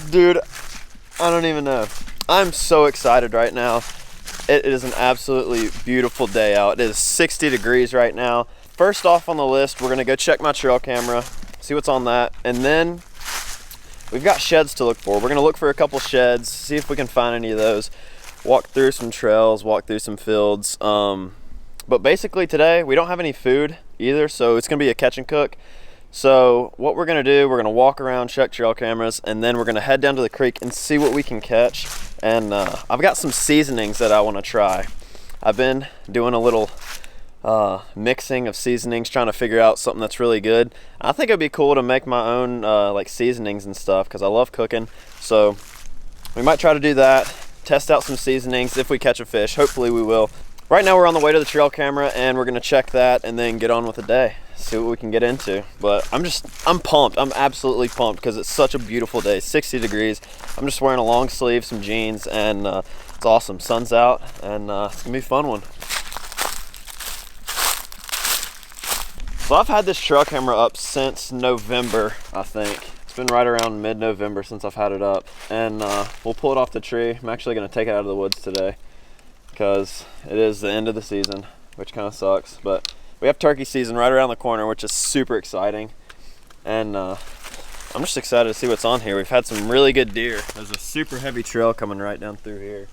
Dude, I don't even know. I'm so excited right now. It is an absolutely beautiful day out. It is 60 degrees right now. First off on the list, we're gonna go check my trail camera, see what's on that, and then we've got sheds to look for. We're gonna look for a couple sheds, see if we can find any of those, walk through some trails, walk through some fields. But basically today, we don't have any food either, so it's gonna be a catch and cook. So what we're gonna do, we're gonna walk around, check trail cameras, and then we're gonna head down to the creek and see what we can catch. And I've got some seasonings that I wanna try. I've been doing a little mixing of seasonings, trying to figure out something that's really good. I think it'd be cool to make my own like seasonings and stuff, because I love cooking. So we might try to do that, test out some seasonings if we catch a fish. Hopefully we will. Right now we're on the way to the trail camera and we're gonna check that and then get on with the day, see what we can get into. But I'm pumped. I'm absolutely pumped because it's such a beautiful day, 60 degrees. I'm just wearing a long sleeve, some jeans, and it's awesome. Sun's out, and it's gonna be a fun one. So I've had this trail camera up since November, I think. It's been right around mid-November since I've had it up. And we'll pull it off the tree. I'm actually gonna take it out of the woods today because it is the end of the season, which kind of sucks. But we have turkey season right around the corner, which is super exciting. And I'm just excited to see what's on here. We've had some really good deer. There's a super heavy trail coming right down through here.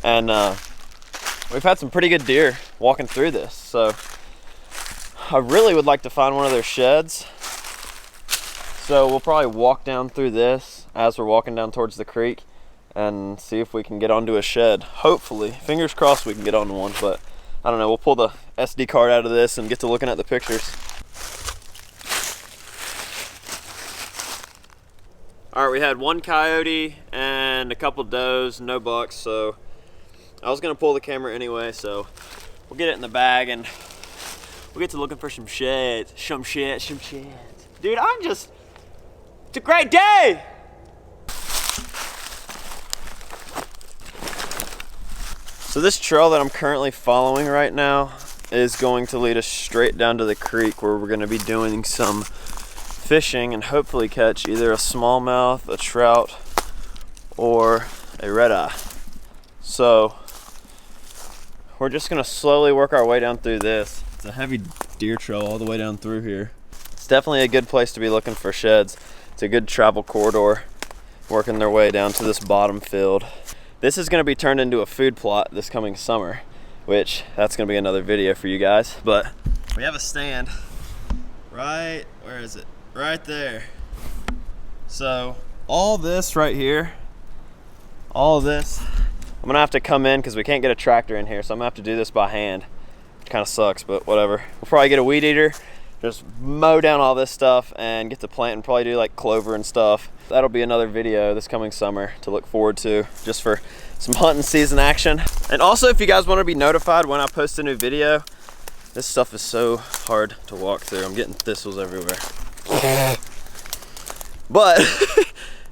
And we've had some pretty good deer walking through this. So I really would like to find one of their sheds. So we'll probably walk down through this as we're walking down towards the creek and see if we can get onto a shed. Hopefully, fingers crossed we can get onto one, but I don't know. We'll pull the SD card out of this and get to looking at the pictures. All right, we had one coyote and a couple does, no bucks. So I was gonna pull the camera anyway, so we'll get it in the bag and we'll get to looking for some sheds. Some sheds. Dude, it's a great day! So this trail that I'm currently following right now is going to lead us straight down to the creek where we're gonna be doing some fishing and hopefully catch either a smallmouth, a trout, or a red eye. So we're just gonna slowly work our way down through this. It's a heavy deer trail all the way down through here. It's definitely a good place to be looking for sheds. It's a good travel corridor, working their way down to this bottom field. This is gonna be turned into a food plot this coming summer, which that's gonna be another video for you guys. But we have a stand right, where is it? Right there. So all this right here, all of this, I'm gonna have to come in because we can't get a tractor in here, so I'm gonna have to do this by hand. Kind of sucks, but whatever. We'll probably get a weed eater, just mow down all this stuff and get to plant and probably do like clover and stuff. That'll be another video this coming summer to look forward to, just for some hunting season action. And also, if you guys want to be notified when I post a new video, this stuff is so hard to walk through. I'm getting thistles everywhere. But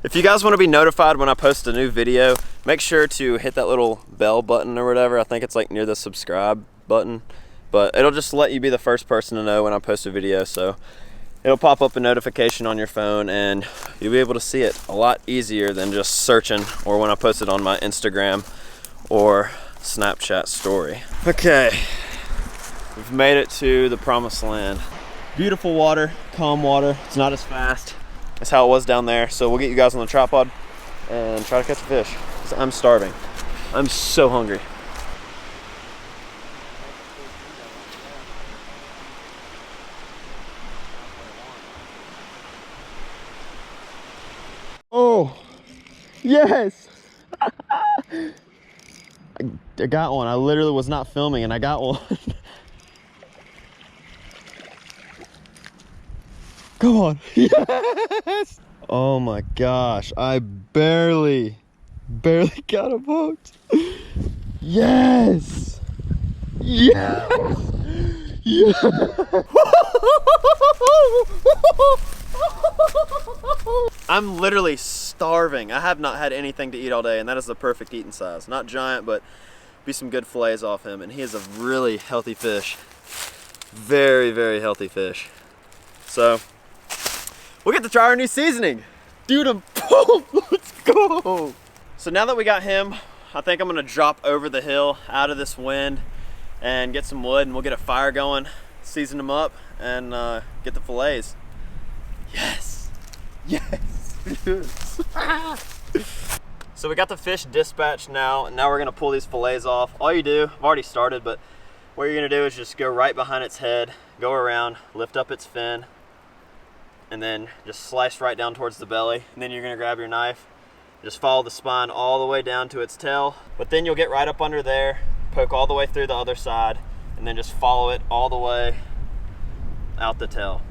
if you guys want to be notified when I post a new video, make sure to hit that little bell button or whatever. I think it's like near the subscribe button. But it'll just let you be the first person to know when I post a video. So it'll pop up a notification on your phone and you'll be able to see it a lot easier than just searching or when I post it on my Instagram or Snapchat story. Okay, we've made it to the promised land. Beautiful water, calm water. It's not as fast as how it was down there. So we'll get you guys on the tripod and try to catch a fish. I'm starving. I'm so hungry. Oh, yes. I got one. I literally was not filming and I got one. Come on. Yes. Oh my gosh. I barely got a boat. Yes. Yes. Yes. I'm literally starving. I have not had anything to eat all day, and that is the perfect eating size. Not giant, but be some good fillets off him. And he is a really healthy fish. Very, very healthy fish. So we'll get to try our new seasoning. Dude, I'm go, let's go. So now that we got him, I think I'm gonna drop over the hill out of this wind and get some wood, and we'll get a fire going, season them up, and get the fillets. Yes, yes, yes. So we got the fish dispatched now, and now we're gonna pull these fillets off. All you do, I've already started, but what you're gonna do is just go right behind its head, go around, lift up its fin, and then just slice right down towards the belly. And then you're gonna grab your knife, just follow the spine all the way down to its tail, but then you'll get right up under there, poke all the way through the other side, and then just follow it all the way out the tail.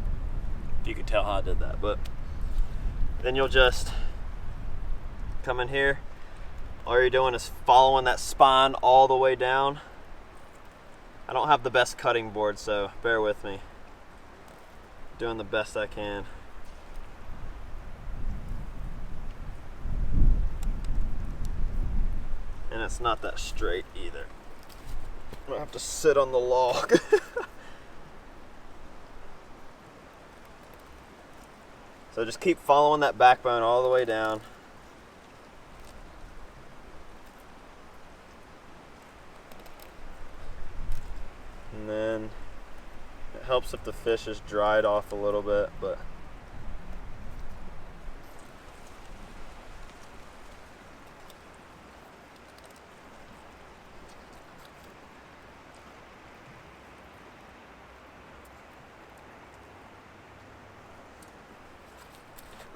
If you could tell how I did that, but then you'll just come in here. All you're doing is following that spine all the way down. I don't have the best cutting board, so bear with me. Doing the best I can. And it's not that straight either. I'm gonna have to sit on the log. So just keep following that backbone all the way down. And then it helps if the fish is dried off a little bit, but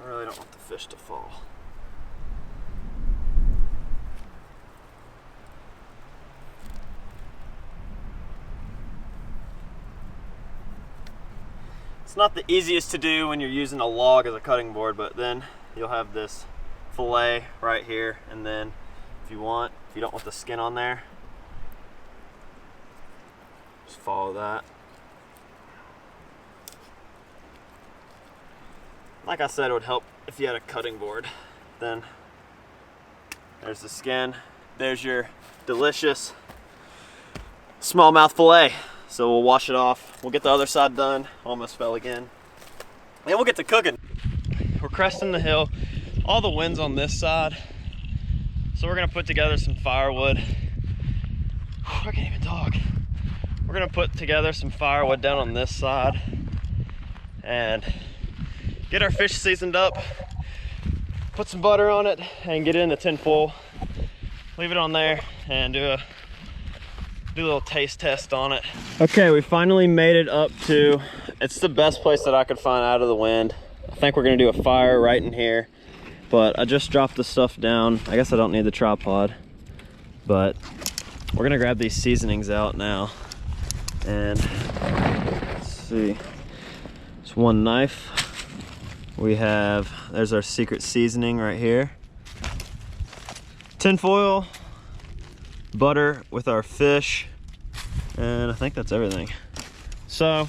I really don't want the fish to fall. It's not the easiest to do when you're using a log as a cutting board, but then you'll have this fillet right here, and then if you don't want the skin on there, just follow that. Like I said, it would help if you had a cutting board. Then there's the skin, there's your delicious smallmouth fillet. So we'll wash it off. We'll get the other side done. Almost fell again. And we'll get to cooking. We're cresting the hill. All the wind's on this side. So we're gonna put together some firewood. I can't even talk. We're gonna put together some firewood down on this side and get our fish seasoned up, put some butter on it, and get it in the tin foil. Leave it on there and do a little taste test on it. Okay, we finally made it up to, it's the best place that I could find out of the wind. I think we're gonna do a fire right in here, but I just dropped the stuff down. I guess I don't need the tripod, but we're gonna grab these seasonings out now. And let's see, it's one knife. There's our secret seasoning right here. Tin foil, butter with our fish, and I think that's everything. So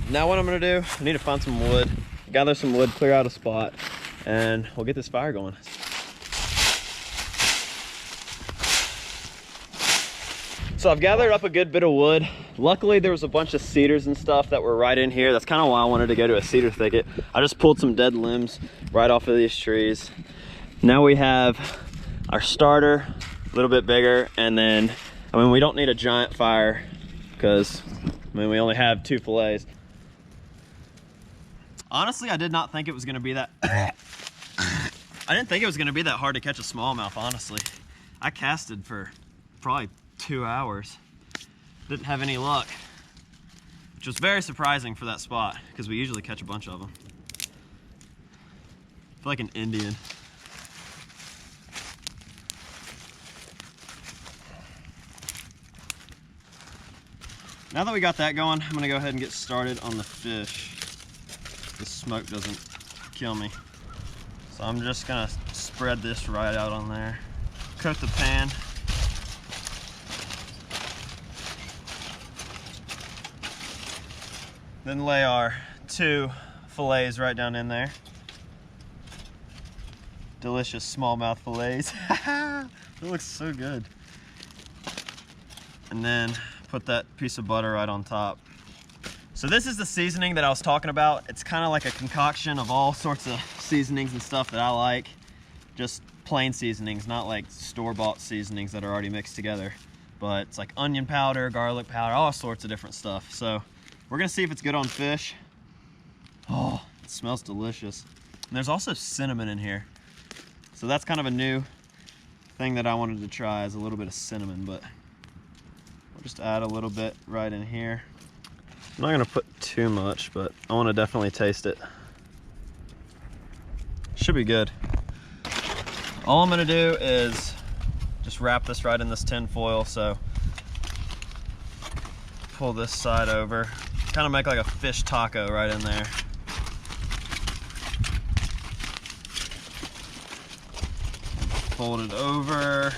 now what I'm gonna do, I need to find some wood, gather some wood, clear out a spot, and we'll get this fire going. So I've gathered up a good bit of wood. Luckily there was a bunch of cedars and stuff that were right in here. That's kind of why I wanted to go to a cedar thicket. I just pulled some dead limbs right off of these trees. Now we have our starter, a little bit bigger, and then, I mean, we don't need a giant fire because, I mean, we only have 2 fillets. Honestly, I did not think it was gonna be that, I didn't think it was gonna be that hard to catch a smallmouth, honestly. I casted for probably 2 hours. Didn't have any luck, which was very surprising for that spot because we usually catch a bunch of them. I feel like an Indian. Now that we got that going, I'm gonna go ahead and get started on the fish. The smoke doesn't kill me. So I'm just gonna spread this right out on there. Coat the pan. Then lay our 2 fillets right down in there. Delicious smallmouth fillets. It looks so good. And then put that piece of butter right on top. So this is the seasoning that I was talking about. It's kind of like a concoction of all sorts of seasonings and stuff that I like. Just plain seasonings, not like store-bought seasonings that are already mixed together. But it's like onion powder, garlic powder, all sorts of different stuff. So we're gonna see if it's good on fish. Oh, it smells delicious. And there's also cinnamon in here. So that's kind of a new thing that I wanted to try, is a little bit of cinnamon, but we'll just add a little bit right in here. I'm not gonna put too much, but I wanna definitely taste it. Should be good. All I'm gonna do is just wrap this right in this tin foil. So pull this side over, kind of make like a fish taco right in there. Fold it over.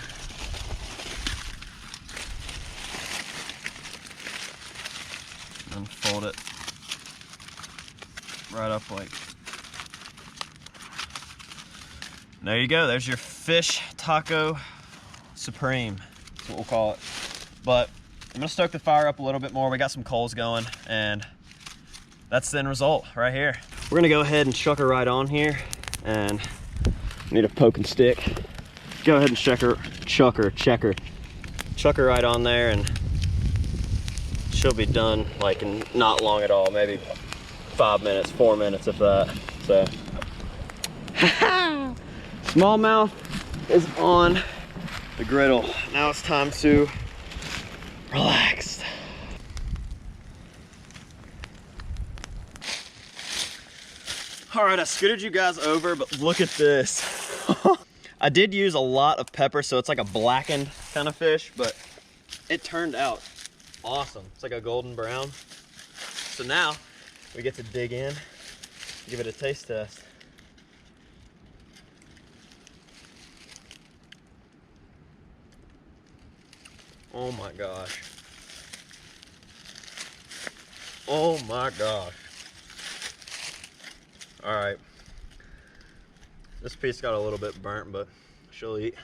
And fold it right up like. There you go, there's your fish taco supreme. That's what we'll call it. But I'm gonna stoke the fire up a little bit more. We got some coals going, and that's the end result right here. We're gonna go ahead and chuck her right on here, and need a poking stick. Go ahead and chuck her right on there, and she'll be done like in not long at all, maybe 5 minutes, 4 minutes if that. So smallmouth is on the griddle. Now it's time to relax. All right, I scooted you guys over, but look at this. I did use a lot of pepper, so it's like a blackened kind of fish, but it turned out awesome. It's like a golden brown. So now we get to dig in, give it a taste test. Oh my gosh. Oh my gosh. All right. This piece got a little bit burnt, but she'll eat.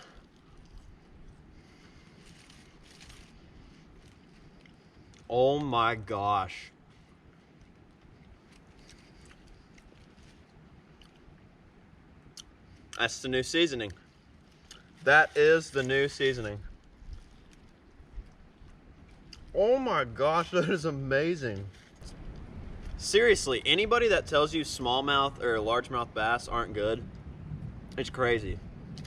Oh my gosh. That's the new seasoning. That is the new seasoning. Oh my gosh, that is amazing. Seriously, anybody that tells you smallmouth or largemouth bass aren't good, it's crazy.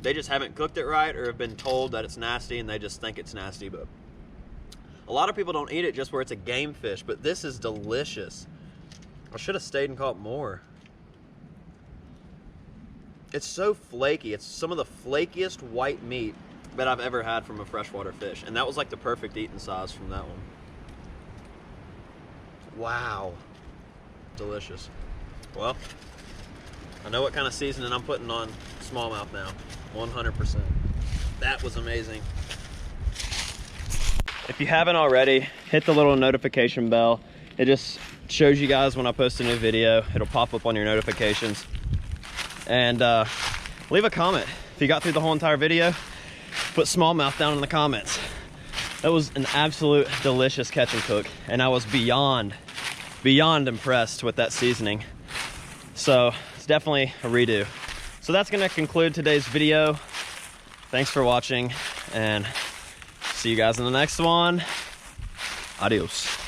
They just haven't cooked it right, or have been told that it's nasty and they just think it's nasty. But a lot of people don't eat it just where it's a game fish, but this is delicious. I should have stayed and caught more. It's so flaky. It's some of the flakiest white meat that I've ever had from a freshwater fish. And that was like the perfect eating size from that one. Wow. Delicious. Well, I know what kind of seasoning I'm putting on smallmouth now. 100%. That was amazing. If you haven't already, hit the little notification bell. It just shows you guys when I post a new video. It'll pop up on your notifications. And leave a comment. If you got through the whole entire video, put smallmouth down in the comments. That was an absolute delicious catch and cook, and I was beyond impressed with that seasoning. So it's definitely a redo. So that's gonna conclude today's video. Thanks for watching, and see you guys in the next one. Adios.